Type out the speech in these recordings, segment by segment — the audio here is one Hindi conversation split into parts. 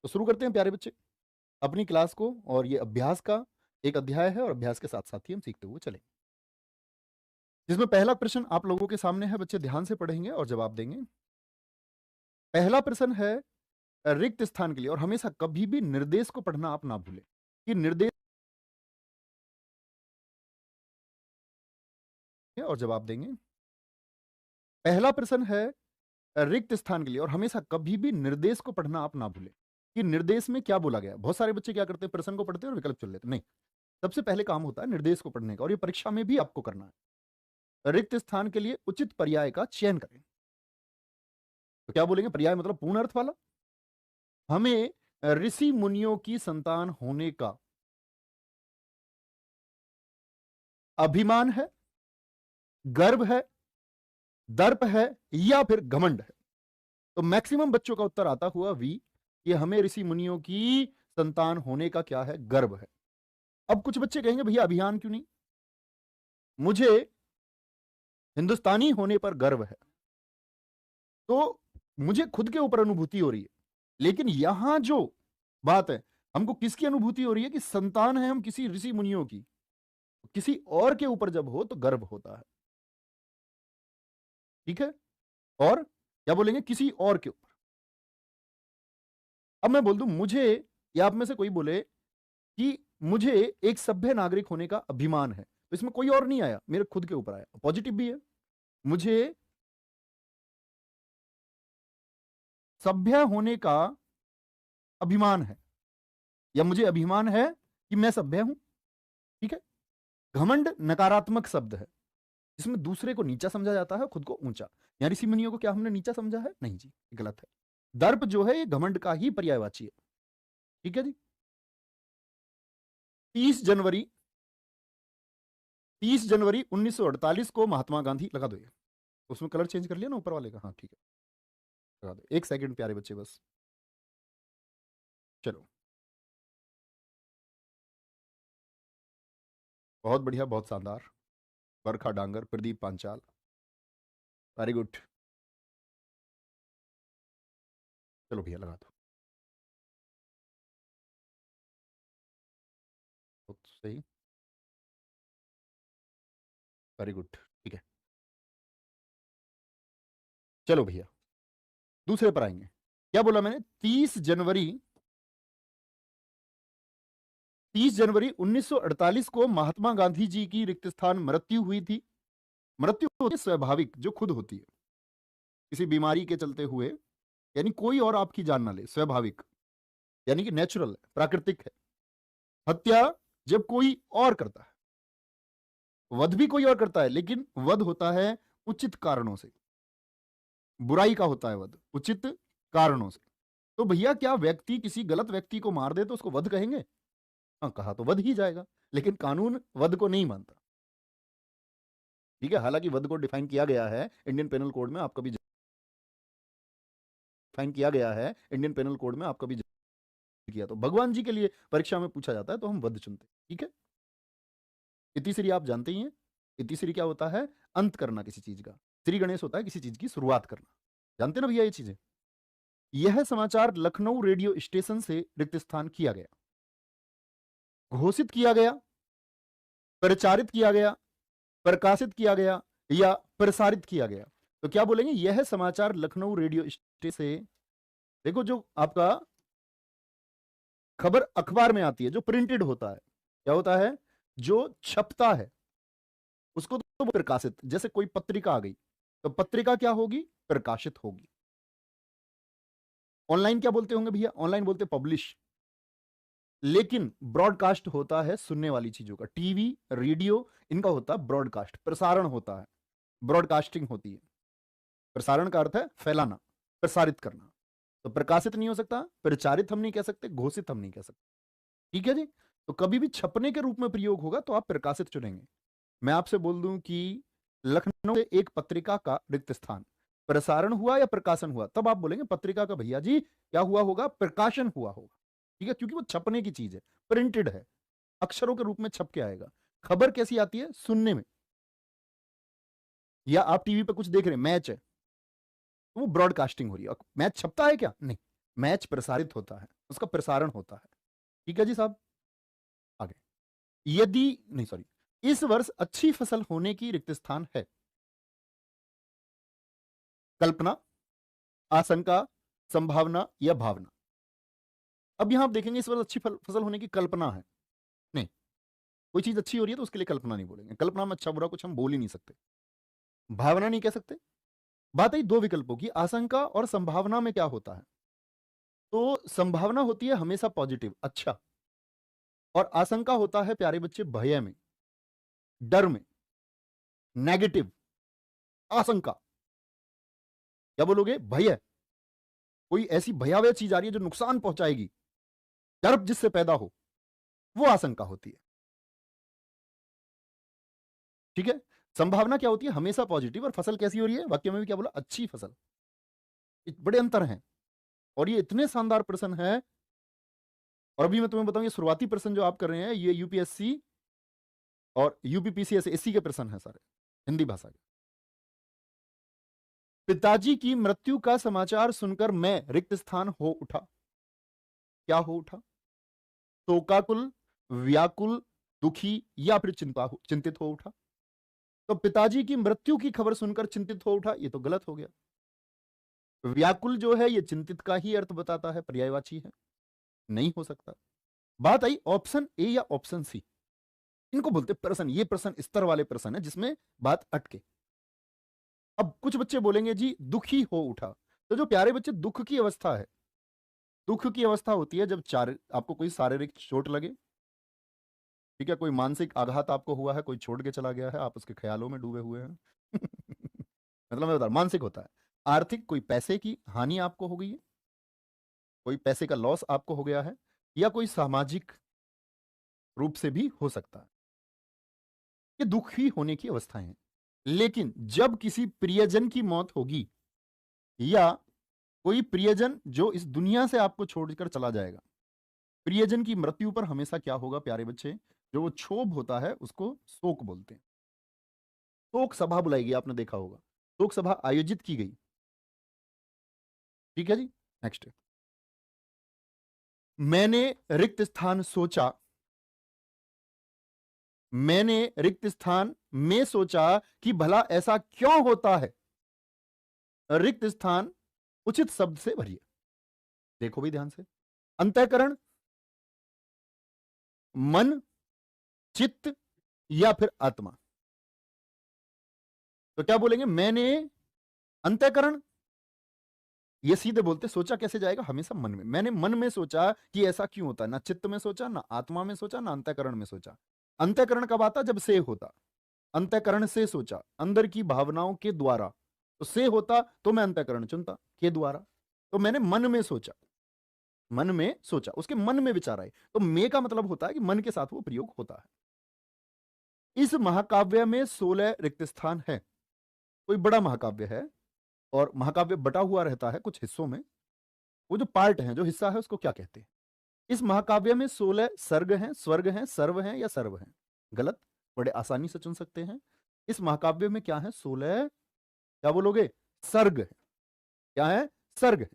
तो शुरू करते हैं प्यारे बच्चे अपनी क्लास को, और ये अभ्यास का एक अध्याय है और अभ्यास के साथ साथ ही हम सीखते हुए चलेंगे, जिसमें पहला प्रश्न आप लोगों के सामने है। बच्चे ध्यान से पढ़ेंगे और जवाब देंगे। पहला प्रश्न है रिक्त स्थान के लिए, और हमेशा कभी भी निर्देश को पढ़ना आप ना भूलें कि निर्देश, और जवाब देंगे। पहला प्रश्न है रिक्त स्थान के लिए, और हमेशा कभी भी निर्देश को पढ़ना आप ना भूलें कि निर्देश में क्या बोला गया है। बहुत सारे बच्चे क्या करते हैं, प्रश्न को पढ़ते हैं और विकल्प चुन लेते हैं। नहीं, सबसे पहले काम होता है निर्देश को पढ़ने का, और ये परीक्षा में भी आपको करना है। रिक्त स्थान के लिए उचित पर्याय का चयन करें। तो क्या बोलेंगे, पर्याय मतलब पूर्ण अर्थ वाला। हमें ऋषि मुनियों की संतान होने का अभिमान है, गर्व है, दर्प है, या फिर घमंड है। तो मैक्सिमम बच्चों का उत्तर आता हुआ वी, कि हमें ऋषि मुनियों की संतान होने का क्या है, गर्व है। अब कुछ बच्चे कहेंगे भैया अभिमान क्यों नहीं, मुझे हिंदुस्तानी होने पर गर्व है। तो मुझे खुद के ऊपर अनुभूति हो रही है, लेकिन यहां जो बात है, हमको किसकी अनुभूति हो रही है कि संतान है हम किसी ऋषि मुनियों की। किसी और के ऊपर जब हो तो गर्व होता है, ठीक है। और क्या बोलेंगे, किसी और के ऊपर। अब मैं बोल दूं मुझे, या आप में से कोई बोले कि मुझे एक सभ्य नागरिक होने का अभिमान है, तो इसमें कोई और नहीं आया, मेरे खुद के ऊपर आया। पॉजिटिव भी है, मुझे सभ्य होने का अभिमान है, या मुझे अभिमान है कि मैं सभ्य हूं, ठीक है। घमंड नकारात्मक शब्द है, इसमें दूसरे को नीचा समझा जाता है, खुद को ऊंचा। यार ऋषि मुनियों को क्या हमने नीचा समझा है? नहीं जी, गलत है। दर्प जो है ये घमंड का ही पर्यायवाची है, ठीक है जी। 30 जनवरी 30 जनवरी 1948 को महात्मा गांधी, लगा दो ये, उसमें कलर चेंज कर लिया ना ऊपर वाले का, हाँ ठीक है, लगा दो। एक सेकंड प्यारे बच्चे बस, चलो। बहुत बढ़िया, बहुत शानदार। बरखा डांगर, प्रदीप पांचाल, वेरी गुड। चलो भैया लगा दो, बहुत सही, वेरी गुड, ठीक है। चलो भैया दूसरे पर आएंगे। क्या बोला मैंने, 30 जनवरी 1948 को महात्मा गांधी जी की रिक्त स्थान मृत्यु हुई थी। मृत्यु होती है स्वाभाविक, जो खुद होती है किसी बीमारी के चलते हुए, यानी कोई और आपकी जान ना ले, स्वाभाविक यानी कि नेचुरल है, प्राकृतिक है। हत्या जब कोई और करता है, वध भी कोई और करता है, लेकिन वध होता है उचित कारणों से। बुराई का होता है वध उचित कारणों से। तो भैया क्या व्यक्ति किसी गलत व्यक्ति को मार दे तो उसको वध कहेंगे? हाँ, कहा तो वध ही जाएगा, लेकिन कानून वध को नहीं मानता, ठीक है। हालांकि वध को डिफाइन किया गया है इंडियन पेनल कोड में, आप कभी डिफाइन किया गया है इंडियन पेनल कोड में, आप कभी किया तो भगवान जी के लिए परीक्षा में पूछा जाता है, तो हम वध चुनते हैं, ठीक है। इतिश्री आप जानते ही हैं, इतिश्री क्या होता है, अंत करना किसी चीज का। श्री गणेश होता है किसी चीज की शुरुआत करना, जानते ना भैया ये चीजें। यह समाचार लखनऊ रेडियो स्टेशन से रिक्त स्थान किया गया, घोषित किया गया, प्रचारित किया गया, प्रकाशित किया गया, या प्रसारित किया गया। तो क्या बोलेंगे, यह समाचार लखनऊ रेडियो स्टेशन से। देखो जो आपका खबर अखबार में आती है, जो प्रिंटेड होता है, क्या होता है, जो छपता है उसको तो प्रकाशित, जैसे कोई पत्रिका आ गई तो पत्रिका क्या होगी, प्रकाशित होगी। ऑनलाइन क्या बोलते होंगे भैया, ऑनलाइन बोलते पब्लिश। लेकिन ब्रॉडकास्ट होता है सुनने वाली चीजों का, टीवी रेडियो इनका होता है ब्रॉडकास्ट, प्रसारण होता है, ब्रॉडकास्टिंग होती है। प्रसारण का अर्थ है फैलाना, प्रसारित करना। तो प्रकाशित नहीं हो सकता, प्रचारित हम नहीं कह सकते, घोषित हम नहीं कह सकते, ठीक है जी। तो कभी भी छपने के रूप में प्रयोग होगा तो आप प्रकाशित चुनेंगे। मैं आपसे बोल दूं कि लखनऊ से एक पत्रिका का रिक्त स्थान प्रसारण हुआ या प्रकाशन हुआ, तब आप बोलेंगे पत्रिका का भैया जी क्या हुआ होगा, प्रकाशन हुआ होगा, ठीक है, क्योंकि वो छपने की चीज है, प्रिंटेड है, अक्षरों के रूप में छप के आएगा। खबर कैसी आती है, सुनने में। या आप टीवी पे कुछ देख रहे हैं, मैच है, तो वो ब्रॉडकास्टिंग हो रही है। मैच छपता है क्या, नहीं, मैच प्रसारित होता है, उसका प्रसारण होता है। ठीक है जी साहब, आगे। यदि नहीं सॉरी, इस वर्ष अच्छी फसल होने की रिक्त स्थान है। कल्पना, आशंका, संभावना या भावना। अब यहां आप देखेंगे इस वर्ष अच्छी फसल होने की कल्पना है। नहीं, कोई चीज अच्छी हो रही है तो उसके लिए कल्पना नहीं बोलेंगे, कल्पना में अच्छा बुरा कुछ हम बोल ही नहीं सकते। भावना नहीं कह सकते। बात आई दो विकल्पों की, आशंका और संभावना में क्या होता है? तो संभावना होती है हमेशा पॉजिटिव, अच्छा, और आशंका होता है प्यारे बच्चे भय में, डर में, नेगेटिव। आशंका क्या बोलोगे? भय, कोई ऐसी भयावह चीज आ रही है जो नुकसान पहुंचाएगी, डर जिससे पैदा हो, वो आशंका होती है। ठीक है। संभावना क्या होती है? हमेशा पॉजिटिव। और फसल कैसी हो रही है? वाक्य में भी क्या बोला? अच्छी फसल। बड़े अंतर हैं, और ये इतने शानदार प्रश्न है। और अभी मैं तुम्हें बताऊं, ये शुरुआती प्रश्न जो आप कर रहे हैं, ये यूपीएससी और यूपीपीसीएससी के प्रश्न है सारे, हिंदी भाषा के। पिताजी की मृत्यु का समाचार सुनकर मैं रिक्त स्थान हो उठा। क्या हो उठा? शोकाकुल, व्याकुल, दुखी या फिर चिंतित हो उठा। तो पिताजी की मृत्यु की खबर सुनकर चिंतित हो उठा, ये तो गलत हो गया। व्याकुल जो है ये चिंतित का ही अर्थ बताता है, पर्यायवाची है, नहीं हो सकता। बात आई ऑप्शन ए या ऑप्शन सी, इनको बोलते प्रश्न। ये प्रश्न स्तर वाले प्रश्न है जिसमें बात अटके। अब कुछ बच्चे बोलेंगे जी दुखी हो उठा, तो जो प्यारे बच्चे दुख की अवस्था है, दुख की अवस्था होती है जब आपको कोई शारीरिक चोट लगे, ठीक है, कोई मानसिक आघात आपको हुआ है, कोई छोड़ के चला गया है, आप उसके ख्यालों में डूबे हुए हैं। मतलब मैं बता रहा, मानसिक होता है। आर्थिक, कोई पैसे की हानि आपको हो गई है, कोई पैसे का लॉस आपको हो गया है, या कोई सामाजिक रूप से भी हो सकता है। ये दुखी होने की अवस्थाएं हैं। लेकिन जब किसी प्रियजन की मौत होगी, या कोई प्रियजन जो इस दुनिया से आपको छोड़कर चला जाएगा, प्रियजन की मृत्यु पर हमेशा क्या होगा प्यारे बच्चे? जो वो क्षोभ होता है उसको शोक बोलते हैं। शोक सभा बुलाई गई, आपने देखा होगा, शोक सभा आयोजित की गई। ठीक है जी, नेक्स्ट। मैंने रिक्त स्थान सोचा, मैंने रिक्त स्थान में सोचा कि भला ऐसा क्यों होता है। रिक्त स्थान उचित शब्द से भरिए। देखो भी ध्यान से, अंतःकरण, मन, चित्त या फिर आत्मा। तो क्या बोलेंगे? मैंने अंतःकरण, ये सीधे बोलते, सोचा कैसे जाएगा? हमेशा मन में। मैंने मन में सोचा कि ऐसा क्यों होता है। ना चित्त में सोचा, ना आत्मा में सोचा, ना अंतःकरण में सोचा। अंतःकरण कब आता? जब से होता। अंतःकरण से सोचा, अंदर की भावनाओं के द्वारा। तो से होता तो मैं अंतःकरण चुनता, के द्वारा। तो मैंने मन में सोचा, मन में सोचा, उसके मन में विचार आए। तो मे का मतलब होता है कि मन के साथ वो प्रयोग होता है। इस महाकाव्य में 16 रिक्त स्थान है। कोई बड़ा महाकाव्य है, और महाकाव्य बटा हुआ रहता है कुछ हिस्सों में। वो जो पार्ट है, जो हिस्सा है, उसको क्या कहते हैं? इस महाकाव्य में 16 सर्ग हैं, स्वर्ग हैं, सर्व हैं या सर्व हैं? गलत, बड़े आसानी से चुन सकते हैं। इस महाकाव्य में क्या है? 16, क्या बोलोगे? सर्ग है। क्या है? सर्ग है।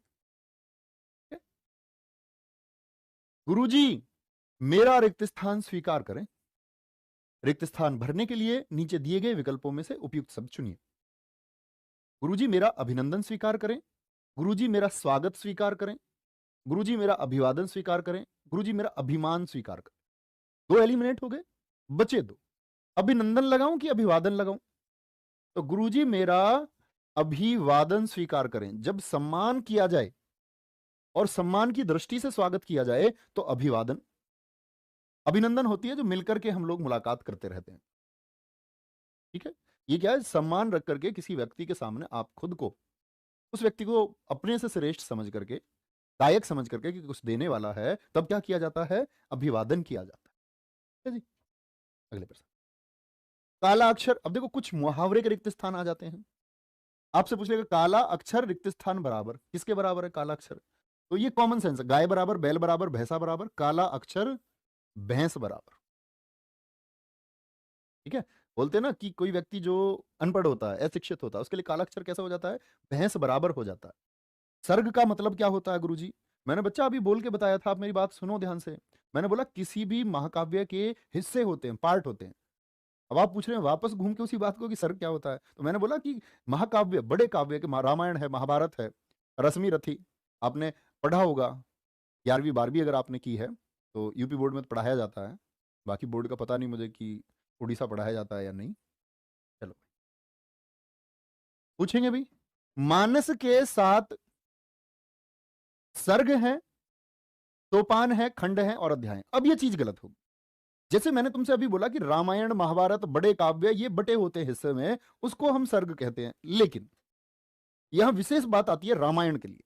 गुरुजी मेरा रिक्त स्थान स्वीकार करें। रिक्त स्थान भरने के लिए नीचे दिए गए विकल्पों में से उपयुक्त शब्द चुनिए। गुरुजी मेरा अभिनंदन स्वीकार करें, गुरुजी मेरा स्वागत स्वीकार करें, गुरुजी मेरा अभिवादन स्वीकार करें, गुरुजी मेरा अभिमान स्वीकार करें। दो एलिमिनेट हो गए, बचे दो। अभिनंदन लगाऊं कि अभिवादन लगाऊं? तो गुरुजी मेरा अभिवादन स्वीकार करें। जब सम्मान किया जाए और सम्मान की दृष्टि से स्वागत किया जाए तो अभिवादन। अभिनंदन होती है जो मिलकर के हम लोग मुलाकात करते रहते हैं। ठीक है, ये क्या है? सम्मान रख करके किसी व्यक्ति के सामने आप खुद को, उस व्यक्ति को अपने से श्रेष्ठ समझ करके, लायक समझ करके कि कुछ देने वाला है, तब क्या किया जाता है? अभिवादन किया जाता है। जी, अगले प्रश्न। काला अक्षर, अब देखो कुछ मुहावरे के रिक्त स्थान आ जाते हैं। आपसे पूछ लेगा काला अक्षर रिक्त स्थान बराबर किसके बराबर है? काला अक्षर। तो ये कॉमन सेंस है, गाय बराबर, बैल बराबर, भैंसा बराबर, काला अक्षर भैंस बराबर। ठीक है, बोलते हैं ना कि कोई व्यक्ति जो अनपढ़ होता है, अशिक्षित होता है, उसके लिए काला अक्षर कैसा हो जाता है? भैंस बराबर हो जाता है। सर्ग का मतलब क्या होता है गुरुजी? मैंने बच्चा अभी बोल के बताया था, आप मेरी बात सुनो ध्यान से। मैंने बोला किसी भी महाकाव्य के हिस्से होते हैं, पार्ट होते हैं। अब आप पूछ रहे हैं वापस घूम के उसी बात को कि सर क्या होता है? तो मैंने बोला कि महाकाव्य, बड़े काव्य के रामायण है, महाभारत है, रश्मि रथी आपने पढ़ा होगा। 11वीं 12वीं अगर आपने की है तो यूपी बोर्ड में तो पढ़ाया जाता है। बाकी बोर्ड का पता नहीं मुझे कि उड़ीसा पढ़ाया जाता है या नहीं। चलो पूछेंगे भी। मानस के 7 सर्ग हैं, सोपान है, खंड है और अध्याय हैं। अब ये चीज गलत होगी। जैसे मैंने तुमसे अभी बोला कि रामायण महाभारत बड़े काव्य ये बटे होते हैं हिस्से में, उसको हम सर्ग कहते हैं। लेकिन यहां विशेष बात आती है रामायण के लिए।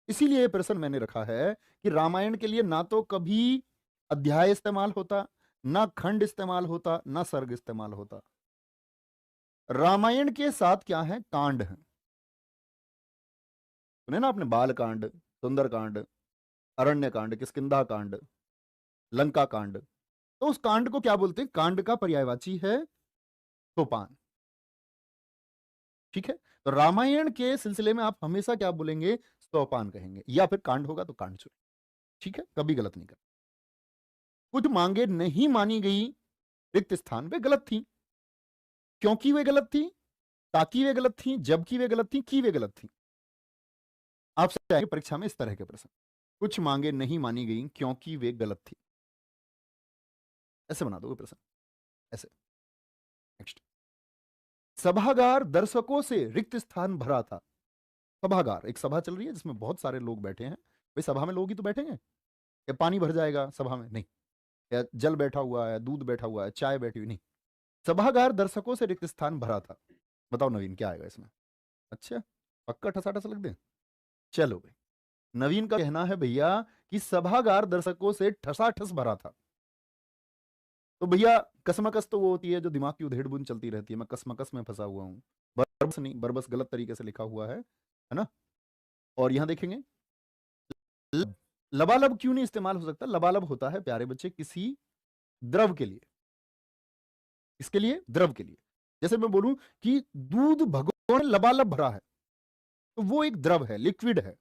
इसीलिए ये प्रश्न मैंने रखा है कि रामायण के लिए ना तो कभी अध्याय इस्तेमाल होता, ना खंड इस्तेमाल होता, ना सर्ग इस्तेमाल होता। रामायण के साथ क्या है? कांड है। सुने ना आपने? बाल कांड, सुंदर कांड, अरण्य कांड, किष्किंधा कांड, लंका कांड। तो उस कांड को क्या बोलते हैं? कांड का पर्यायवाची है सोपान। ठीक है, तो रामायण के सिलसिले में आप हमेशा क्या बोलेंगे? सोपान कहेंगे, या फिर कांड होगा तो कांड चुने। ठीक है, कभी गलत नहीं कर। कुछ मांगे नहीं मानी गई रिक्त स्थान वे गलत थी। क्योंकि वे गलत थी, ताकि वे गलत थी, जबकि वे गलत थी, कि वे गलत थी। आपसे आएंगे परीक्षा में इस तरह के प्रश्न। कुछ मांगे नहीं मानी गई क्योंकि वे गलत थी, ऐसे बना दोगे प्रश्न, ऐसे। नेक्स्ट, सभागार दर्शकों से रिक्त स्थान भरा था। सभागार, एक सभा चल रही है जिसमें बहुत सारे लोग बैठे हैं। भाई सभा में लोग ही तो बैठेंगे, या पानी भर जाएगा सभा में? नहीं। या जल बैठा हुआ है, दूध बैठा हुआ है, चाय बैठी हुई? नहीं। सभागार दर्शकों से रिक्त स्थान भरा था। बताओ नवीन क्या आएगा इसमें? अच्छा, पक्का ठसाठस लग दे। चलो भाई, नवीन का कहना है भैया कि सभागार दर्शकों से ठसाठस भरा था। तो भैया कसमकस तो वो होती है जो दिमाग की उधेड़ बुन चलती रहती है, मैं कसमकस में फंसा हुआ हूं। बरबस नहीं, बरबस गलत तरीके से लिखा हुआ है ना? और यहां देखेंगे लब, लबालब क्यों नहीं इस्तेमाल हो सकता? लबालब होता है प्यारे बच्चे किसी द्रव के लिए। इसके लिए द्रव के लिए। जैसे मैं बोलूं कि दूध भगोड़े में लबालब भरा है, तो वो एक द्रव है, लिक्विड है।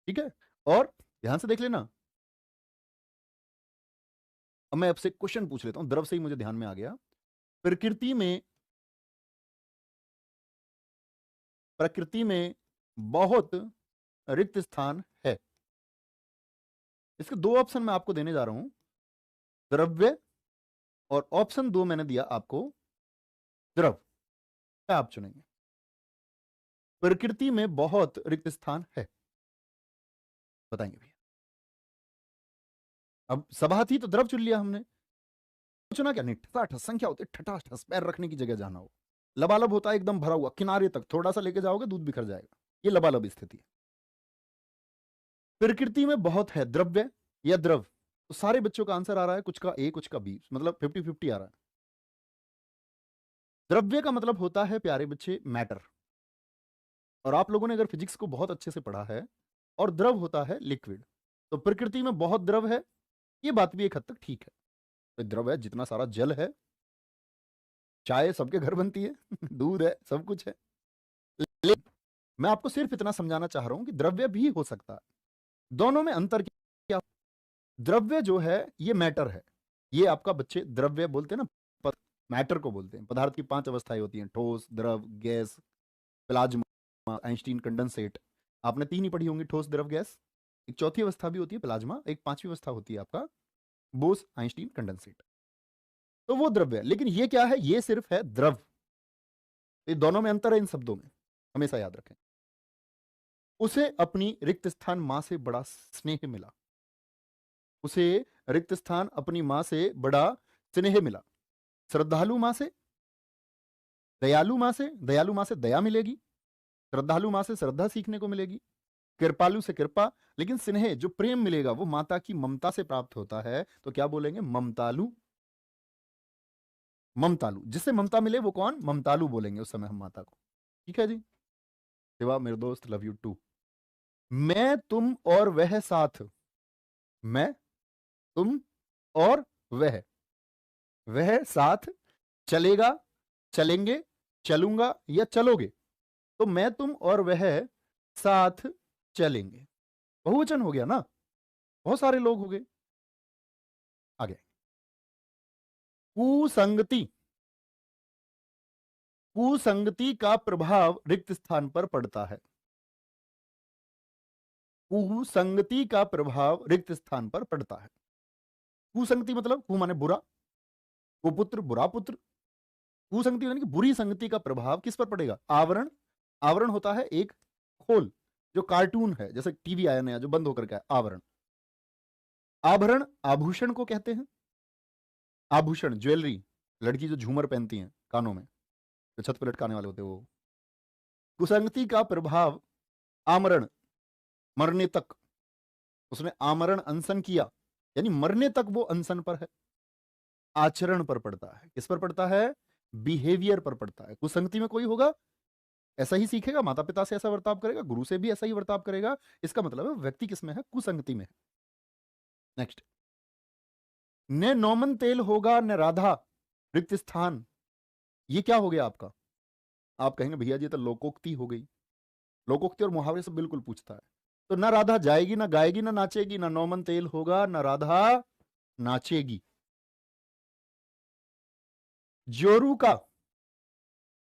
ठीक है, और ध्यान से देख लेना। अब मैं आपसे क्वेश्चन पूछ लेता हूं, द्रव से ही मुझे ध्यान में आ गया। प्रकृति में बहुत रिक्त स्थान है। इसके 2 ऑप्शन मैं आपको देने जा रहा हूं, द्रव्य और ऑप्शन 2 मैंने दिया आपको द्रव। क्या आप चुनेंगे? प्रकृति में बहुत रिक्त स्थान है, बताएंगे भैया। अब सभा थी तो द्रव चुन लिया हमने। चुना क्या? नहीं, ठसाठस संख्या होती है, ठठाठस पैर रखने की जगह जाना हो। लबालब होता है एकदम भरा हुआ, किनारे तक थोड़ा सा लेके जाओगे दूध बिखर जाएगा। ये लबालब स्थिति है। प्रकृति में बहुत है द्रव्य या द्रव, तो सारे बच्चों का आंसर आ रहा है, कुछ का ए कुछ का बी, मतलब 50-50 आ रहा है। द्रव्य का मतलब होता है प्यारे बच्चे मैटर, और आप लोगों ने अगर फिजिक्स को बहुत अच्छे से पढ़ा है, और द्रव होता है लिक्विड। तो प्रकृति में बहुत द्रव है, ये बात भी एक हद तक ठीक है। तो द्रव है, जितना सारा जल है, चाय सबके घर बनती है दूध है, सब कुछ है। लेकिन मैं आपको सिर्फ इतना समझाना चाह रहा हूं कि द्रव्य भी हो सकता है। दोनों में अंतर क्या? द्रव्य जो है ये मैटर है। ये आपका बच्चे द्रव्य बोलते हैं ना, मैटर को बोलते हैं। पदार्थ की 5 अवस्थाएं होती हैं, ठोस, द्रव, गैस, प्लाज्मा, आइंस्टीन कंडेंसेट। आपने 3 ही पढ़ी होंगी, ठोस, द्रव, गैस। एक चौथी अवस्था भी होती है प्लाज्मा, एक 5वीं अवस्था होती है आपका बोस आइंस्टीन कंडेंसेट। तो वो द्रव्य है, लेकिन ये क्या है? ये सिर्फ है द्रव। ये दोनों में अंतर है इन शब्दों में, हमेशा याद रखें। उसे अपनी रिक्त स्थान मां से बड़ा स्नेह मिला। उसे रिक्त स्थान अपनी मां से बड़ा स्नेह मिला। श्रद्धालु मां से, दयालु मां से, दयालु मां से दया मिलेगी, श्रद्धालु मां से श्रद्धा सीखने को मिलेगी, कृपालु से कृपा। लेकिन स्नेह जो प्रेम मिलेगा वो माता की ममता से प्राप्त होता है, तो क्या बोलेंगे? ममतालु। ममतालु, जिससे ममता मिले वो कौन? ममतालु बोलेंगे उस समय हम माता को। ठीक है जी, शिवा मेरे दोस्त, लव यू टू। मैं तुम और वह साथ, मैं तुम और वह साथ चलेगा, चलेंगे, चलूंगा या चलोगे। तो मैं तुम और वह साथ चलेंगे। बहुवचन हो गया ना, बहुत सारे लोग हो गए। आगे, कुसंगति। कुसंगति का प्रभाव रिक्त स्थान पर पड़ता है। कुसंगति का प्रभाव रिक्त स्थान पर पड़ता है। कुसंगति मतलब कु माने बुरा, कुपुत्र बुरा पुत्र। कुसंगति यानी कि बुरी संगति का प्रभाव किस पर पड़ेगा? आवरण। आवरण होता है एक खोल, जो कार्टून है, जैसे टीवी आया नया जो बंद होकर के आया, आवरण। आभरण आभूषण को कहते हैं। आभूषण ज्वेलरी, लड़की जो झूमर पहनती हैं कानों में, जो छत पर लटकाने वाले होते हैं वो। कुसंगति का प्रभाव आमरण, मरने तक। उसने आमरण अनशन किया, यानी मरने तक वो अनशन पर है। आचरण पर पड़ता है। किस पर पड़ता है? बिहेवियर पर पड़ता है। कुसंगति में कोई होगा ऐसा ही सीखेगा, माता पिता से ऐसा वर्ताव करेगा, गुरु से भी ऐसा ही वर्ताव करेगा। इसका मतलब है व्यक्ति किसमें है? कुसंगति में है। नेक्स्ट, न नौमन तेल होगा न राधा रिक्त स्थान। ये क्या हो गया आपका? आप कहेंगे भैया जी तो लोकोक्ति हो गई। लोकोक्ति और मुहावरे से बिल्कुल पूछता है। तो ना राधा जाएगी, ना गाएगी, ना नाचेगी, ना नौमन तेल होगा, ना राधा नाचेगी। जोरू का,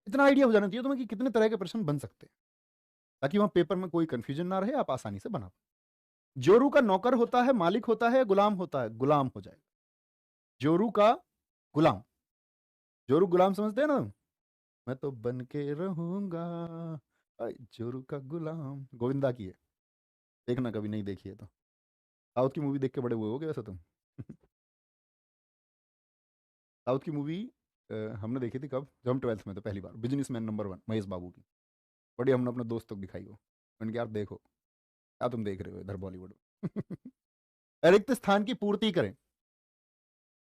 इतना आइडिया हो जाना चाहिए तुम्हें कि कितने तरह के प्रश्न बन सकते हैं, ताकि वहां पेपर में कोई कंफ्यूजन ना रहे, आप आसानी से बना पाए। जोरू का नौकर होता है, मालिक होता है, गुलाम होता है? गुलाम हो जाएगा। जोरू का गुलाम। जोरू गुलाम समझते हैं ना? मैं तो बन के रहूंगा जोरू का गुलाम, गोविंदा की है। देखना कभी नहीं देखी है तो। साउथ की मूवी देख के बड़े हुए हो गए वैसे तुम। साउथ की मूवी हमने देखी थी कब? जब हम 12th में थे पहली बार, बिजनेसमैन नंबर 1 महेश बाबू की। बड़ी हमने अपने दोस्त तक दिखाई वो। मैंने कहा यार देखो क्या तुम देख रहे हो इधर बॉलीवुड में। रिक्त स्थान की पूर्ति करें।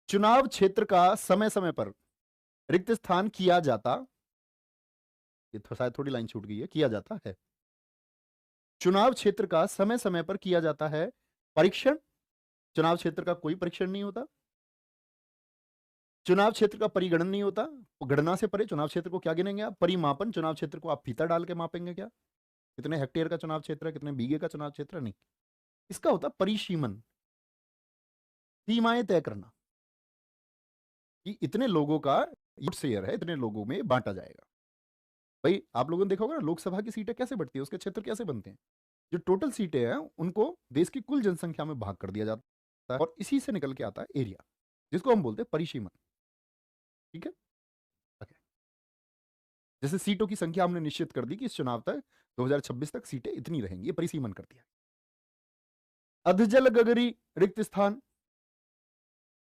चुनाव क्षेत्र का समय समय पर रिक्त स्थान किया जाता, ये तो शायद थोड़ी लाइन छूट गई है, किया जाता है। चुनाव क्षेत्र का समय समय पर किया जाता है परीक्षण। चुनाव क्षेत्र का कोई परीक्षण नहीं होता। चुनाव क्षेत्र का परिगणन नहीं होता। गणना से परे चुनाव क्षेत्र को क्या गिनेंगे आप? परिमापन। चुनाव क्षेत्र को आप फीता डाल के मापेंगे क्या? कितने हेक्टेयर का चुनाव क्षेत्र है, कितने बीघे का चुनाव क्षेत्र है? नहीं, इसका होता परिसीमन, सीमाएं तय करना कि इतने लोगों का शेयर है, इतने लोगों में बांटा जाएगा। भाई आप लोगों ने देखा होगा ना लोकसभा की सीटें कैसे बढ़ती है, उसके क्षेत्र कैसे बनते हैं? जो टोटल सीटें हैं उनको देश की कुल जनसंख्या में भाग कर दिया जाता है और इसी से निकल के आता है एरिया, जिसको हम बोलते हैं परिसीमन। ठीक है, okay. जैसे सीटों की संख्या हमने निश्चित कर दी कि इस चुनाव तक 2026 तक सीटें इतनी रहेंगी, ये परिसीमन कर दिया। अधजल गगरी रिक्त स्थान।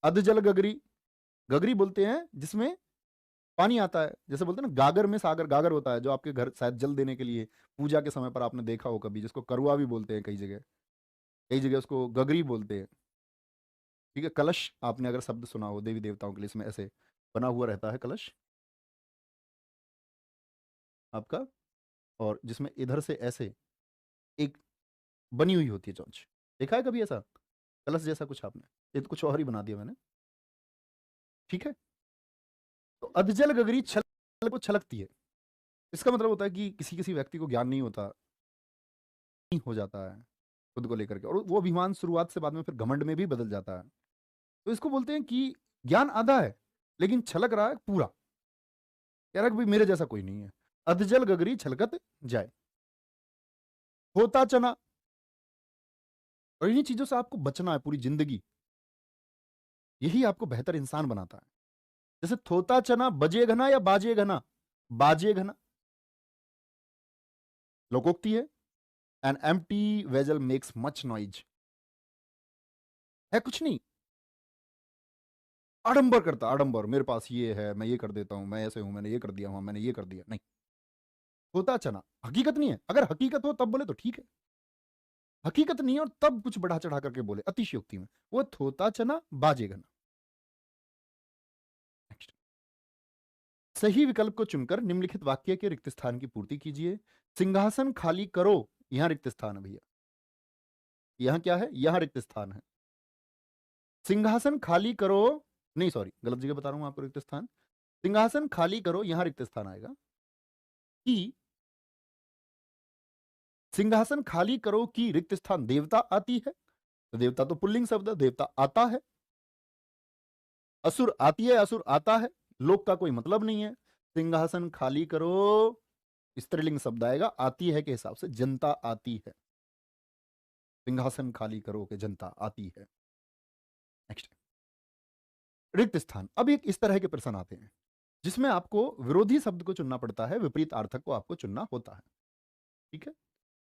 अधजल गगरी, गगरी बोलते हैं जिसमें पानी आता है, जैसे बोलते हैं ना गागर में सागर। गागर होता है जो आपके घर शायद जल देने के लिए पूजा के समय पर आपने देखा हो कभी, जिसको करुआ भी बोलते हैं, कई जगह उसको गगरी बोलते हैं। ठीक है, कलश आपने अगर शब्द सुना हो देवी देवताओं के लिए, इसमें ऐसे बना हुआ रहता है कलश आपका, और जिसमें इधर से ऐसे एक बनी हुई होती है चोंच। देखा है कभी ऐसा कलश जैसा कुछ आपने? ये तो कुछ और ही बना दिया मैंने। ठीक है, तो अधजल गगरी छल को छलकती है। इसका मतलब होता है कि किसी किसी व्यक्ति को ज्ञान नहीं होता, नहीं हो जाता है खुद को लेकर के, और वो अभिमान शुरुआत से बाद में फिर घमंड में भी बदल जाता है। तो इसको बोलते हैं कि ज्ञान आधा है लेकिन छलक रहा है पूरा। कह रहा है कि भाई मेरे जैसा कोई नहीं है। अधजल गगरी छलकत जाए। होता चना, और इन्हीं चीजों से आपको बचना है पूरी जिंदगी, यही आपको बेहतर इंसान बनाता है। जैसे थोता चना बजे घना या बाजे घना? बाजे घना लोकोक्ति है। An empty vessel makes much noise, है कुछ नहीं, आडंबर करता, आडंबर, मेरे पास ये है, मैं ये कर देता हूं, मैं ऐसे हूं, मैंने ये कर दिया हूं, मैंने ये कर दिया। नहीं, होता चना हकीकत नहीं है। अगर हकीकत हो तब बोले तो ठीक है, हकीकत नहीं है और तब कुछ बढ़ा चढ़ा करके बोले अतिशयोक्ति में, वो थोता चना बाजे घना। नेक्स्ट, सही विकल्प को चुनकर निम्नलिखित वाक्य के रिक्त स्थान की पूर्ति कीजिए। सिंहासन खाली करो, यहां रिक्त स्थान है भैया। यहां क्या है? यहां रिक्त स्थान है। सिंहासन खाली करो, नहीं सॉरी गलत जगह बता रहा हूं आपको रिक्त स्थान। सिंहासन खाली करो, यहां रिक्त स्थान आएगा कि सिंहासन खाली करो की रिक्त स्थान देवता आती है, तो देवता तो पुल्लिंग शब्द है, देवता आता है। असुर आती है, असुर आता है, लोक का कोई मतलब नहीं है। सिंहासन खाली करो स्त्रीलिंग शब्द आएगा, आती है के हिसाब से जनता आती है। सिंहासन खाली करो के जनता आती है। नेक्स्ट, रिक्त स्थान। अब एक इस तरह के प्रश्न आते हैं जिसमें आपको विरोधी शब्द को चुनना पड़ता है, विपरीत अर्थक को आपको चुनना होता है। ठीक है,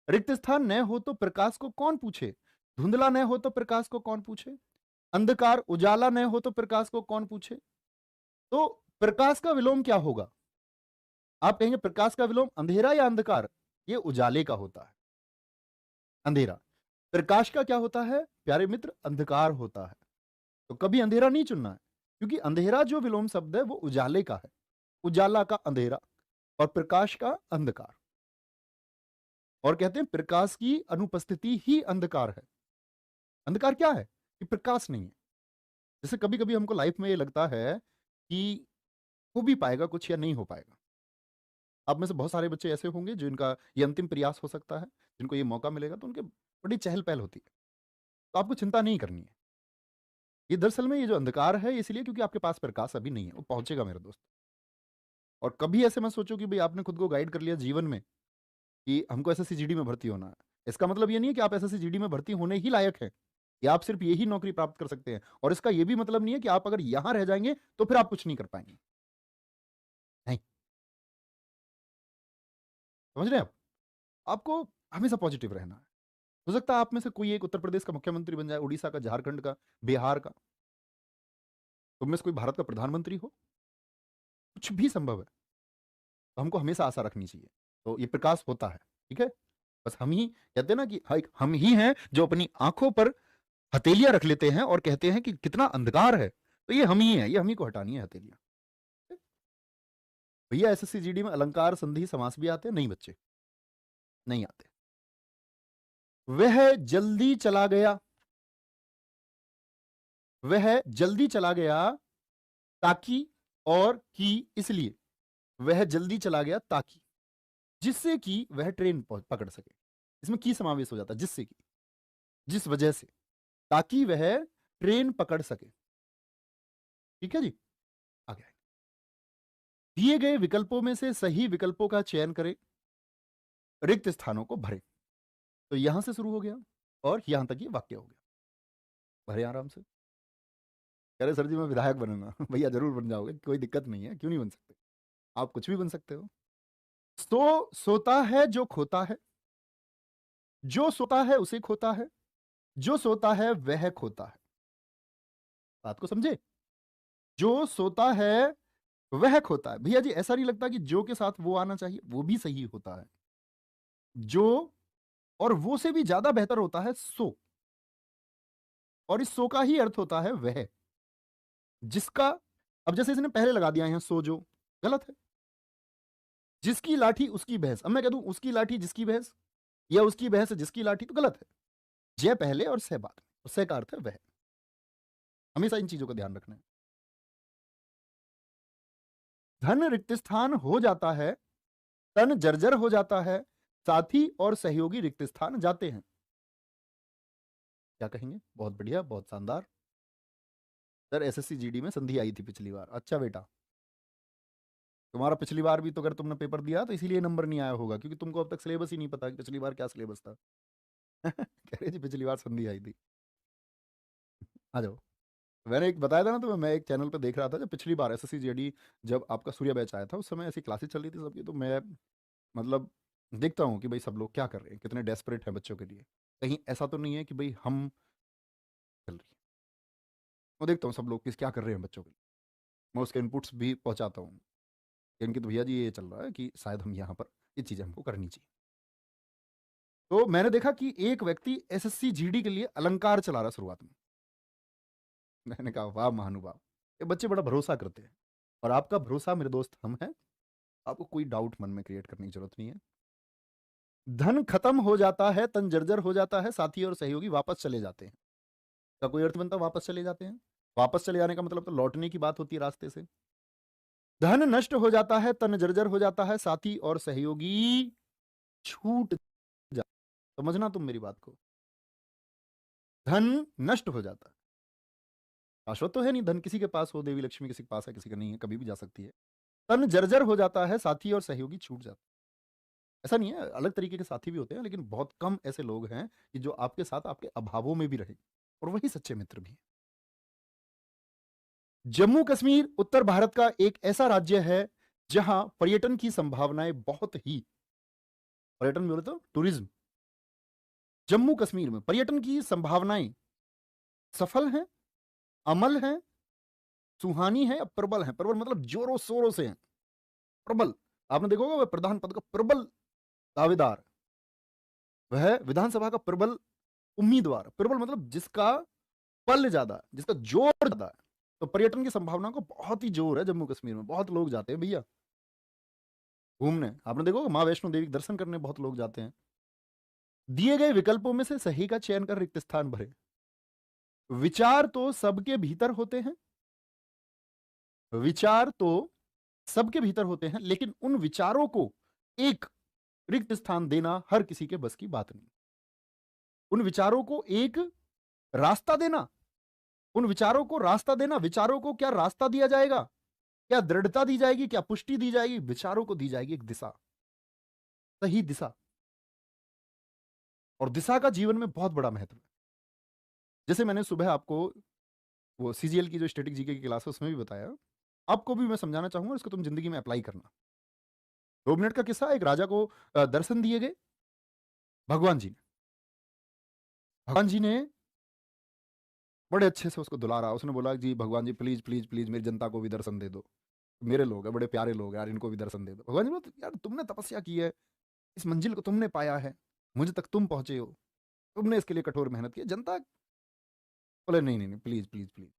रिक्त स्थान न हो तो प्रकाश को कौन पूछे, धुंधला न हो तो प्रकाश को कौन पूछे, अंधकार उजाला न हो तो प्रकाश को कौन पूछे। तो प्रकाश का विलोम क्या होगा? आप कहेंगे प्रकाश का विलोम अंधेरा या अंधकार? ये उजाले का होता है, अंधेरा। प्रकाश का क्या होता है प्यारे मित्र? अंधकार होता है। तो कभी अंधेरा नहीं चुनना है, क्योंकि अंधेरा जो विलोम शब्द है वो उजाले का है, उजाला का अंधेरा और प्रकाश का अंधकार। और कहते हैं प्रकाश की अनुपस्थिति ही अंधकार है। अंधकार क्या है? कि प्रकाश नहीं है। जैसे कभी कभी हमको लाइफ में ये लगता है कि हो भी पाएगा कुछ या नहीं हो पाएगा। आप में से बहुत सारे बच्चे ऐसे होंगे जिनका ये अंतिम प्रयास हो सकता है, जिनको ये मौका मिलेगा तो उनके बड़ी चहल पहल होती है। तो आपको चिंता नहीं करनी है। ये दरअसल में ये जो अंधकार है इसलिए क्योंकि आपके पास प्रकाश अभी नहीं है, वो पहुंचेगा मेरे दोस्त। और कभी ऐसे मत सोचो कि भाई आपने खुद को गाइड कर लिया जीवन में कि हमको एसएससी में भर्ती होना है। इसका मतलब ये नहीं है कि आप एसएससी में भर्ती होने ही लायक हैं, या आप सिर्फ यही नौकरी प्राप्त कर सकते हैं। और इसका यह भी मतलब नहीं है कि आप अगर यहां रह जाएंगे तो फिर आप कुछ नहीं कर पाएंगे। नहीं, समझ रहे हैं आप? आपको हमेशा पॉजिटिव रहना है। हो सकता है आप में से कोई एक उत्तर प्रदेश का मुख्यमंत्री बन जाए, उड़ीसा का, झारखंड का, बिहार का, तुम में से कोई भारत का प्रधानमंत्री हो, कुछ भी संभव है। तो हमको हमेशा आशा रखनी चाहिए। तो ये प्रकाश होता है, ठीक है। बस हम ही कहते हैं ना कि हम ही हैं जो अपनी आंखों पर हथेलियां रख लेते हैं और कहते हैं कि कितना अंधकार है। तो ये हम ही है, ये हम ही को हटानी है हथेलियां। भैया एसएससी जीडी में अलंकार, संधि, समास भी आते हैं? नहीं बच्चे, नहीं आते। वह जल्दी चला गया, वह जल्दी चला गया ताकि और की इसलिए। वह जल्दी चला गया ताकि, जिससे कि वह ट्रेन पकड़ सके। इसमें की समावेश हो जाता है, जिससे कि, जिस वजह से, ताकि वह ट्रेन पकड़ सके। ठीक है जी, आगे दिए गए विकल्पों में से सही विकल्पों का चयन करें, रिक्त स्थानों को भरें। तो यहां से शुरू हो गया और यहां तक ये वाक्य हो गया। भरे आराम से। कह रहे सर जी मैं विधायक बनूंगा। भैया जरूर बन जाओगे, कोई दिक्कत नहीं है, क्यों नहीं बन सकते, आप कुछ भी बन सकते हो। सोता है जो खोता है, जो सोता है उसे खोता है, जो सोता है वह खोता है। बात को समझे? जो सोता है वह खोता है। भैया जी ऐसा नहीं लगता कि जो के साथ वो आना चाहिए? वो भी सही होता है। जो और वो से भी ज्यादा बेहतर होता है सो, और इस सो का ही अर्थ होता है वह, जिसका। अब जैसे इसने पहले लगा दिया यहां सो, जो गलत है। जिसकी लाठी उसकी भैंस, अब मैं कह दूं उसकी लाठी जिसकी भैंस, या उसकी भैंस जिसकी लाठी, तो गलत है। जय पहले और सह बाद में, और सह का अर्थ है वह। हमेशा इन चीजों का ध्यान रखना है। धन रिक्त स्थान हो जाता है, तन जर्जर हो जाता है, साथी और सहयोगी रिक्त स्थान जाते हैं। क्या कहेंगे? बहुत बढ़िया, बहुत शानदार। सर एसएससी जीडी में संधि आई थी पिछली बार। अच्छा बेटा, तुम्हारा पिछली बार भी तो अगर तुमने पेपर दिया तो इसीलिए नंबर नहीं आया होगा, क्योंकि तुमको अब तक सिलेबस ही नहीं पता कि पिछली बार क्या सिलेबस था। कह रहे जी पिछली बार संधि आई थी। आ जाओ। मैंने एक बताया था ना तुम्हें, मैं एक चैनल पे देख रहा था, जब पिछली बार एसएससी जीडी जब आपका सूर्य बैच आया था, उस समय ऐसी क्लासेस चल रही थी सबकी। तो मैं मतलब देखता हूँ कि भाई सब लोग क्या कर रहे हैं, कितने डेस्परेट हैं बच्चों के लिए। कहीं ऐसा तो नहीं है कि भाई हम चल रही है। मैं देखता हूँ सब लोग किस क्या कर रहे हैं बच्चों के लिए। मैं उसके इनपुट्स भी पहुँचाता हूँ कि इनकी तो भैया जी ये चल रहा है कि शायद हम यहाँ पर ये चीज़ें हमको करनी चाहिए। तो मैंने देखा कि एक व्यक्ति एसएससी जीडी के लिए अलंकार चला रहा शुरुआत में। मैंने कहा वाह महानुभाव, ये बच्चे बड़ा भरोसा करते हैं। और आपका भरोसा मेरे दोस्त हम हैं, आपको कोई डाउट मन में क्रिएट करने की जरूरत नहीं है। धन खत्म हो जाता है, तन जर्जर हो जाता है, साथी और सहयोगी वापस चले जाते हैं। का कोई अर्थ बनता? वापस चले जाते हैं। वापस चले जाने का मतलब तो लौटने की बात होती है रास्ते से। धन नष्ट हो जाता है, तन जर्जर हो जाता है, साथी और सहयोगी छूट समझना तुम मेरी बात को। धन नष्ट हो जाता है, शाश्वत तो है नहीं, धन किसी के पास हो, देवी लक्ष्मी किसी के पास है, किसी का नहीं है, कभी भी जा सकती है। तन जर्जर हो जाता है, साथी और सहयोगी छूट जाता है। ऐसा नहीं है, अलग तरीके के साथी भी होते हैं, लेकिन बहुत कम ऐसे लोग हैं कि जो आपके साथ आपके अभावों में भी रहे, और वही सच्चे मित्र भी हैं। जम्मू कश्मीर उत्तर भारत का एक ऐसा राज्य है जहां पर्यटन की संभावनाएं बहुत ही, पर्यटन बोले तो टूरिज्म, जम्मू कश्मीर में पर्यटन की संभावनाएं सफल हैं, अमल हैं, सुहानी है या प्रबल है। प्रबल मतलब जोरों शोरों से है, प्रबल। आपने देखा होगा वह प्रधान पद का प्रबल दावेदार, वह विधानसभा का प्रबल उम्मीदवार। प्रबल मतलब जिसका बल ज्यादा है, जिसका जोर ज्यादा है। तो पर्यटन की संभावना को बहुत ही जोर है जम्मू कश्मीर में, बहुत लोग जाते हैं भैया घूमने। आपने देखा होगा माँ वैष्णो देवी के दर्शन करने बहुत लोग जाते हैं। दिए गए विकल्पों में से सही का चयन कर रिक्त स्थान भरे। विचार तो सबके भीतर होते हैं, विचार तो सबके भीतर होते हैं, लेकिन उन विचारों को एक रिक्त स्थान देना हर किसी के बस की बात नहीं। उन विचारों को एक रास्ता देना, उन विचारों को रास्ता देना, विचारों को क्या रास्ता दिया जाएगा, क्या दृढ़ता दी जाएगी, क्या पुष्टि दी जाएगी, विचारों को दी जाएगी एक दिशा, सही दिशा। और दिशा का जीवन में बहुत बड़ा महत्व है। जैसे मैंने सुबह आपको वो सीजीएल की जो स्टैटिक जीके की क्लास है उसमें भी बताया, आपको भी मैं समझाना चाहूंगा, इसको तुम जिंदगी में अप्लाई करना। 2 मिनट का किस्सा, एक राजा को दर्शन दिए गए भगवान जी ने। भगवान जी ने बड़े अच्छे से उसको दुलारा। उसने बोला जी भगवान जी प्लीज प्लीज प्लीज मेरी जनता को भी दर्शन दे दो, मेरे लोग हैं, बड़े प्यारे लोग हैं यार, इनको भी दर्शन दे दो। भगवान जी बोले यार तुमने तपस्या की है, इस मंजिल को तुमने पाया है, मुझे तक तुम पहुंचे हो, तुमने इसके लिए कठोर मेहनत की, जनता। बोले नहीं नहीं नहीं, प्लीज प्लीज प्लीज।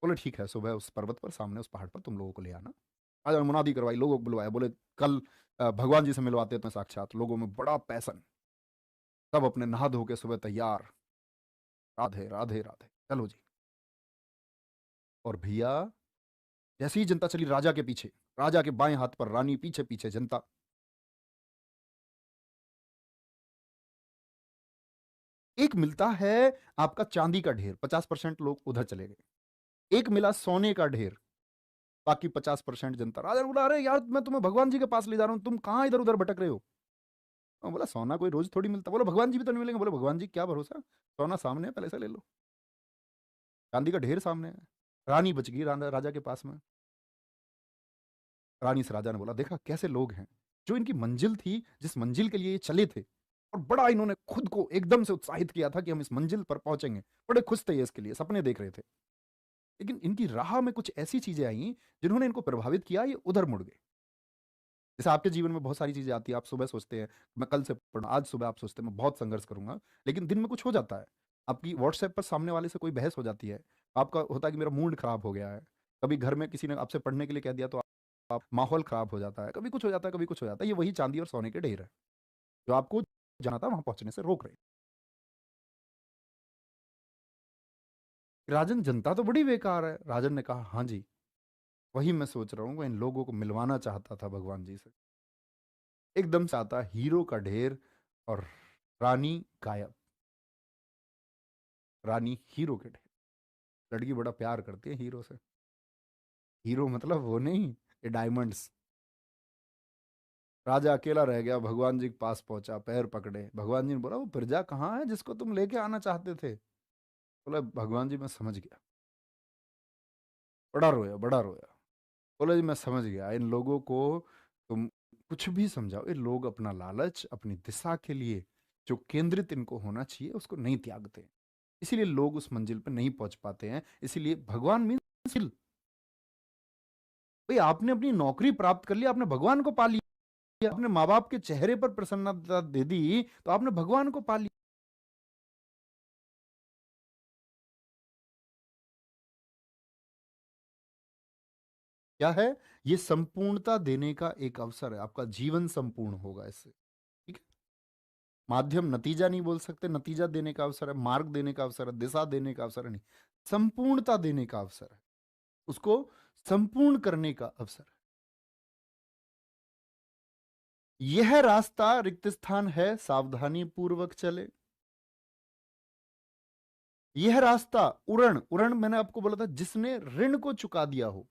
बोले ठीक है, सुबह उस पर्वत पर सामने उस पहाड़ पर तुम लोगों को ले आना। आज मुनादी करवाई, लोगों को बुलवाया, बोले कल भगवान जी से मिलवाते हैं साक्षात। लोगों में बड़ा पैसन, सब अपने नहा धो के सुबह तैयार, राधे राधे राधे, चलो जी। और भैया जैसे ही जनता चली राजा के पीछे, राजा के बाएं हाथ पर रानी, पीछे पीछे जनता। एक मिलता है आपका चांदी का ढेर, 50% लोग उधर चले गए। एक मिला सोने का ढेर, बाकी 50% जनता। राजा ने बोला अरे यार मैं तुम्हें भगवान जी के पास ले जा रहा हूं, तुम कहां इधर उधर भटक रहे हो। बोला सोना कोई रोज थोड़ी मिलता। बोला भगवान जी भी तो नहीं मिलेंगे। बोले भगवान जी क्या भरोसा, सोना सामने है, पहले से ले लो, चांदी का ढेर सामने है। रानी बच गई राजा के पास में। रानी से राजा ने बोला देखा कैसे लोग हैं, जो इनकी मंजिल थी, जिस मंजिल के लिए ये चले थे, और बड़ा इन्होंने खुद को एकदम से उत्साहित किया था कि हम इस मंजिल पर पहुंचेंगे, बड़े खुश थे ये, इसके लिए सपने देख रहे थे। लेकिन इनकी राह में कुछ ऐसी चीजें आई जिन्होंने इनको प्रभावित किया, ये उधर मुड़ गए। जैसे आपके जीवन में बहुत सारी चीजें आती है, आप सुबह सोचते हैं मैं कल से पढ़ूं, आज सुबह आप सोचते हैं मैं बहुत संघर्ष करूंगा, लेकिन दिन में कुछ हो जाता है। आपकी व्हाट्सएप पर सामने वाले से कोई बहस हो जाती है, आपका होता है कि मेरा मूड खराब हो गया है, कभी घर में किसी ने आपसे पढ़ने के लिए कह दिया तो आप माहौल खराब हो जाता है, कभी कुछ हो जाता है, कभी कुछ हो जाता है। ये वही चांदी और सोने के ढेर है जो आपको जाना था वहां पहुंचने से रोक रहे। राजन जनता तो बड़ी बेकार है। राजन ने कहा हाँ जी, वही मैं सोच रहा हूँ, इन लोगों को मिलवाना चाहता था भगवान जी से। एकदम से आता हीरो का ढेर और रानी गायब। रानी हीरो के ढेर। लड़की बड़ा प्यार करती है हीरो से। हीरो मतलब वो नहीं, ये डायमंड्स। राजा अकेला रह गया, भगवान जी के पास पहुंचा, पैर पकड़े। भगवान जी ने बोला वो प्रजा कहाँ है जिसको तुम लेके आना चाहते थे। बोला भगवान जी मैं समझ गया। बड़ा रोया, बड़ा रोया। बोला जी मैं समझ गया, इन लोगों को तुम कुछ भी समझाओ, ये लोग अपना लालच, अपनी दिशा के लिए जो केंद्रित इनको होना चाहिए उसको नहीं त्यागते, इसीलिए लोग उस मंजिल पर नहीं पहुंच पाते हैं। इसीलिए भगवान मीन्स, भाई आपने अपनी नौकरी प्राप्त कर ली, आपने भगवान को पा लिया, आपने माँ बाप के चेहरे पर प्रसन्नता दे दी तो आपने भगवान को पा लिया। क्या है, ये संपूर्णता देने का एक अवसर है, आपका जीवन संपूर्ण होगा इससे। ठीक है, माध्यम नतीजा नहीं बोल सकते, नतीजा देने का अवसर है, मार्ग देने का अवसर है, दिशा देने का अवसर है, नहीं, संपूर्णता देने का अवसर है, उसको संपूर्ण करने का अवसर है। यह रास्ता रिक्त स्थान है, सावधानी पूर्वक चले। यह रास्ता उरण, उरण मैंने आपको बोला था जिसने ऋण को चुका दिया हो,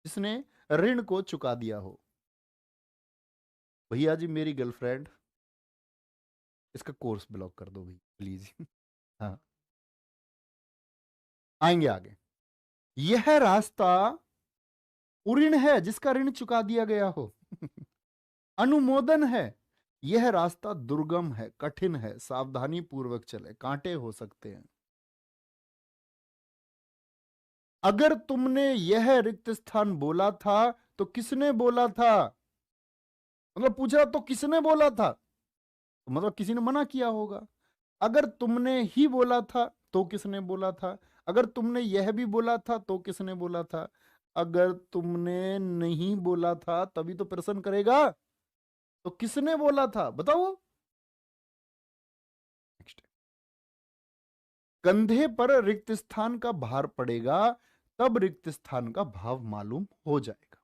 जिसने ऋण को चुका दिया हो। भैया जी मेरी गर्लफ्रेंड, इसका कोर्स ब्लॉक कर दो भाई प्लीज। हाँ, आएंगे आगे। यह रास्ता उऋण है, जिसका ऋण चुका दिया गया हो। अनुमोदन है, यह रास्ता दुर्गम है, कठिन है, सावधानी पूर्वक चले, कांटे हो सकते हैं। अगर तुमने यह रिक्त स्थान बोला था तो किसने बोला था, मतलब पूछ रहा तो किसने बोला था, तो मतलब किसी ने मना किया होगा। अगर तुमने ही बोला था तो किसने बोला था, अगर तुमने यह भी बोला था तो किसने बोला था, अगर तुमने नहीं बोला था तभी तो प्रश्न करेगा, तो किसने बोला था बताओ। नेक्स्ट, कंधे पर रिक्त स्थान का भार पड़ेगा तब रिक्त स्थान का भाव मालूम हो जाएगा।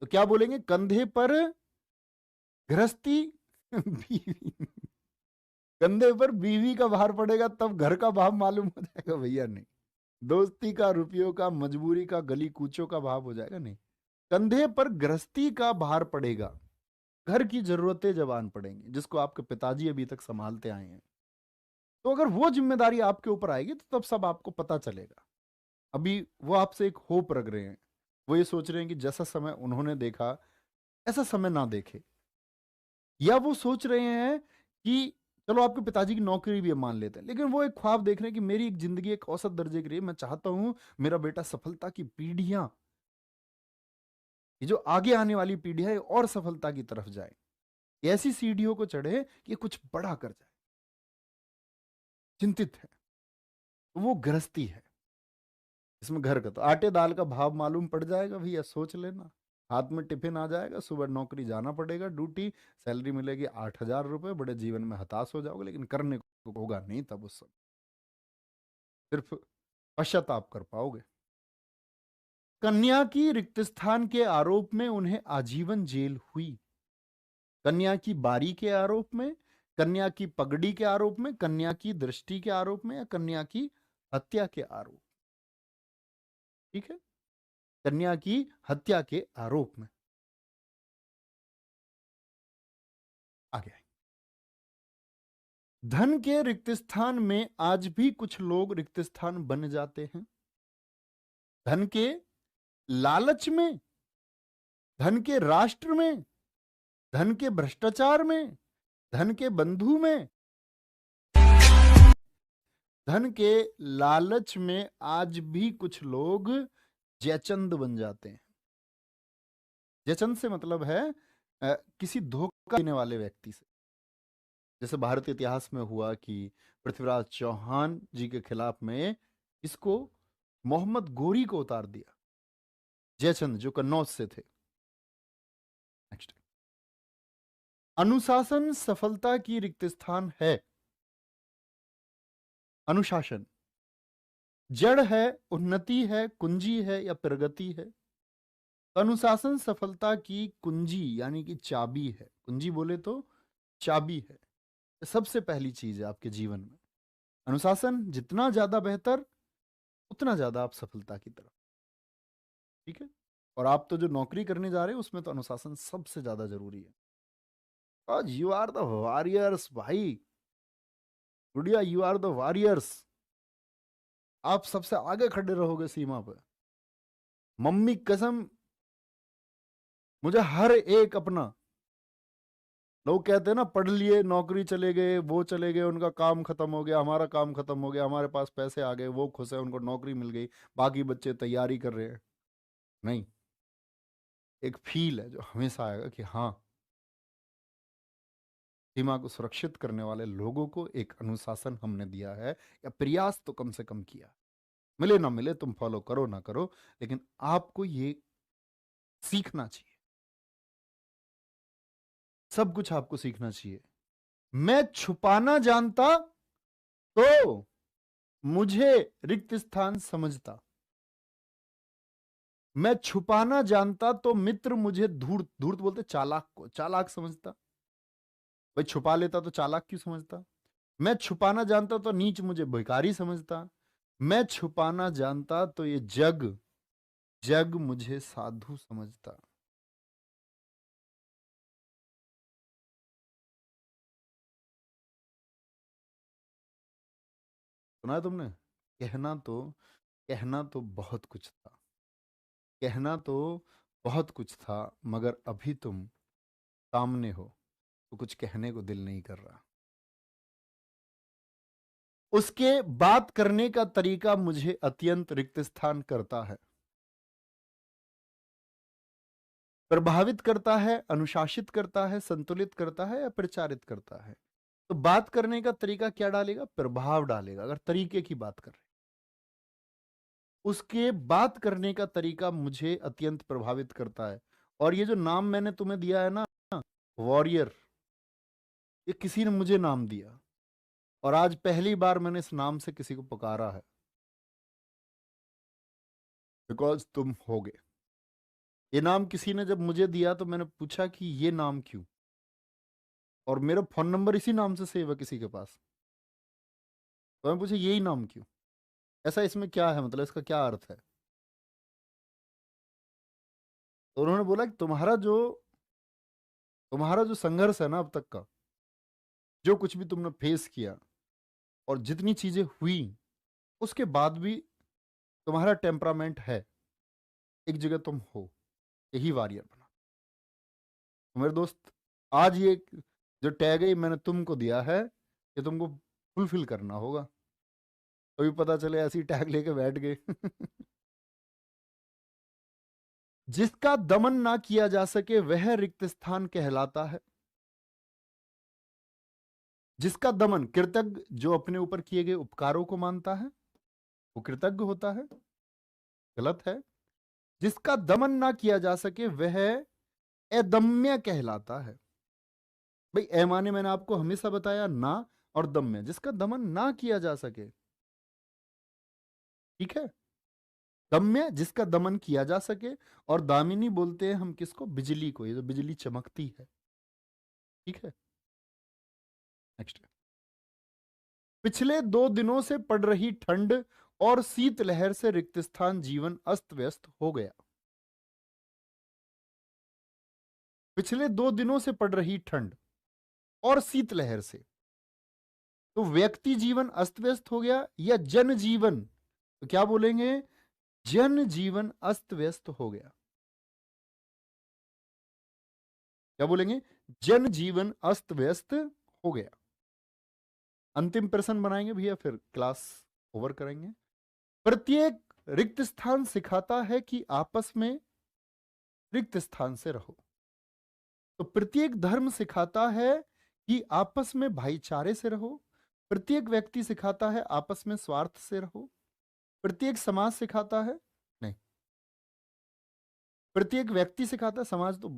तो क्या बोलेंगे, कंधे पर गृहस्थी बीवी, कंधे पर बीवी का भार पड़ेगा तब घर का भाव मालूम हो जाएगा। भैया नहीं, दोस्ती का, रुपयों का, मजबूरी का, गली कूचों का भाव हो जाएगा नहीं। कंधे पर गृहस्थी का भार पड़ेगा, घर की जरूरतें जब आन पड़ेंगी, जिसको आपके पिताजी अभी तक संभालते आए हैं, तो अगर वो जिम्मेदारी आपके ऊपर आएगी तो तब सब आपको पता चलेगा। अभी वो आपसे एक होप रख रहे हैं, वो ये सोच रहे हैं कि जैसा समय उन्होंने देखा ऐसा समय ना देखे, या वो सोच रहे हैं कि चलो आपके पिताजी की नौकरी भी हम मान लेते हैं, लेकिन वो एक ख्वाब देख रहे हैं कि मेरी एक जिंदगी एक औसत दर्जे की रही है, मैं चाहता हूं मेरा बेटा सफलता की पीढ़ियां, ये जो आगे आने वाली पीढ़ी है और सफलता की तरफ जाए, ऐसी सीढ़ियों को चढ़े कि ये कुछ बड़ा कर जाए, चिंतित है। तो वो गृहस्थी है, इसमें घर का तो आटे दाल का भाव मालूम पड़ जाएगा भैया, सोच लेना। हाथ में टिफिन आ जाएगा, सुबह नौकरी जाना पड़ेगा, ड्यूटी, सैलरी मिलेगी 8,000 रुपए, बड़े जीवन में हताश हो जाओगे, लेकिन करने को होगा नहीं, तब उस समय सिर्फ पश्चाताप कर पाओगे। कन्या की रिक्त स्थान के आरोप में उन्हें आजीवन जेल हुई। कन्या की बारी के आरोप में, कन्या की पगड़ी के आरोप में, कन्या की दृष्टि के आरोप में, या कन्या की हत्या के आरोप। ठीक है, कन्या की हत्या के आरोप में। आगे, धन के रिक्त स्थान में आज भी कुछ लोग रिक्त स्थान बन जाते हैं। धन के लालच में, धन के राष्ट्र में, धन के भ्रष्टाचार में, धन के बंधु में, धन के लालच में आज भी कुछ लोग जयचंद बन जाते हैं। जयचंद से मतलब है किसी धोखा देने वाले व्यक्ति से। जैसे भारतीय इतिहास में हुआ कि पृथ्वीराज चौहान जी के खिलाफ में इसको मोहम्मद गोरी को उतार दिया, जयचंद जो कन्नौज से थे। नेक्स्ट, अनुशासन सफलता की रिक्त स्थान है। अनुशासन जड़ है, उन्नति है, कुंजी है, या प्रगति है। अनुशासन सफलता की कुंजी यानी कि चाबी है। कुंजी बोले तो चाबी है, सबसे पहली चीज है आपके जीवन में। अनुशासन जितना ज्यादा बेहतर, उतना ज्यादा आप सफलता की तरफ। ठीक है, और आप तो जो नौकरी करने जा रहे हैं उसमें तो अनुशासन सबसे ज्यादा जरूरी है। आज यू आर द वॉरियर्स भाई, गुड़िया यू आर द वॉरियर्स। आप सबसे आगे खड़े रहोगे सीमा पर, मम्मी कसम। मुझे हर एक अपना, लोग कहते हैं ना पढ़ लिए नौकरी चले गए, वो चले गए, उनका काम खत्म हो गया, हमारा काम खत्म हो गया, हमारे पास पैसे आ गए, वो खुश है, उनको नौकरी मिल गई, बाकी बच्चे तैयारी कर रहे हैं। नहीं, एक फील है जो हमेशा आएगा कि हाँ, सीमा को सुरक्षित करने वाले लोगों को एक अनुशासन हमने दिया है, या प्रयास तो कम से कम किया। मिले ना मिले, तुम फॉलो करो ना करो, लेकिन आपको ये सीखना चाहिए, सब कुछ आपको सीखना चाहिए। मैं छुपाना जानता तो, मुझे रिक्त स्थान समझता। मैं छुपाना जानता तो मित्र मुझे धूर्त, धूर्त बोलते चालाक को, चालाक समझता। भाई छुपा लेता तो चालाक क्यों समझता। मैं छुपाना जानता तो नीच मुझे भिखारी समझता। मैं छुपाना जानता तो ये जग जग मुझे साधु समझता। सुना है तुमने? कहना तो कहना तो बहुत कुछ था, कहना तो बहुत कुछ था, मगर अभी तुम सामने हो तो कुछ कहने को दिल नहीं कर रहा। उसके बात करने का तरीका मुझे अत्यंत रिक्त स्थान करता है, प्रभावित करता है, अनुशासित करता है, संतुलित करता है या प्रचारित करता है। तो बात करने का तरीका क्या डालेगा? प्रभाव डालेगा। अगर तरीके की बात कर रहे, उसके बात करने का तरीका मुझे अत्यंत प्रभावित करता है। और ये जो नाम मैंने तुम्हें दिया है ना, वॉरियर, ये किसी ने मुझे नाम दिया और आज पहली बार मैंने इस नाम से किसी को पुकारा है, बिकॉज तुम हो गए। ये नाम किसी ने जब मुझे दिया तो मैंने पूछा कि ये नाम क्यों, और मेरा फोन नंबर इसी नाम से सेव है किसी के पास। तो मैं पूछा यही नाम क्यों, ऐसा इसमें क्या है, मतलब इसका क्या अर्थ है। तो उन्होंने बोला कि तुम्हारा जो संघर्ष है ना अब तक का, जो कुछ भी तुमने फेस किया और जितनी चीजें हुई, उसके बाद भी तुम्हारा टेम्परामेंट है, एक जगह तुम हो, यही वॉरियर बना। तो मेरे दोस्त, आज ये जो टैग है मैंने तुमको दिया है, ये तुमको फुलफिल करना होगा। कभी पता चले ऐसी टैग लेके बैठ गए। जिसका दमन ना किया जा सके वह रिक्त स्थान कहलाता है। जिसका दमन, कृतज्ञ जो अपने ऊपर किए गए उपकारों को मानता है वो कृतज्ञ होता है, गलत है। जिसका दमन ना किया जा सके वह अदम्य कहलाता है। भाई ए माने मैंने आपको हमेशा बताया ना, और दम्य, जिसका दमन ना किया जा सके, ठीक है। दम्य जिसका दमन किया जा सके, और दामिनी बोलते हैं हम किसको? बिजली को, ये जो बिजली चमकती है, ठीक है। नेक्स्ट, पिछले 2 दिनों से पड़ रही ठंड और शीतलहर से रिक्त स्थान जीवन अस्त व्यस्त हो गया। पिछले 2 दिनों से पड़ रही ठंड और शीतलहर से, तो व्यक्ति जीवन अस्त व्यस्त हो गया या जन जीवन, तो क्या बोलेंगे? जन जीवन अस्त व्यस्त हो गया। क्या बोलेंगे? जन जीवन अस्त व्यस्त हो गया। अंतिम प्रश्न बनाएंगे भैया, फिर क्लास ओवर करेंगे। प्रत्येक रिक्त स्थान सिखाता है कि आपस में रिक्त स्थान से रहो। तो प्रत्येक धर्म सिखाता है कि आपस में भाईचारे से रहो। प्रत्येक व्यक्ति सिखाता है आपस में स्वार्थ से रहो। प्रत्येक समाज सिखाता है, नहीं, प्रत्येक व्यक्ति सिखाता है, समाज तो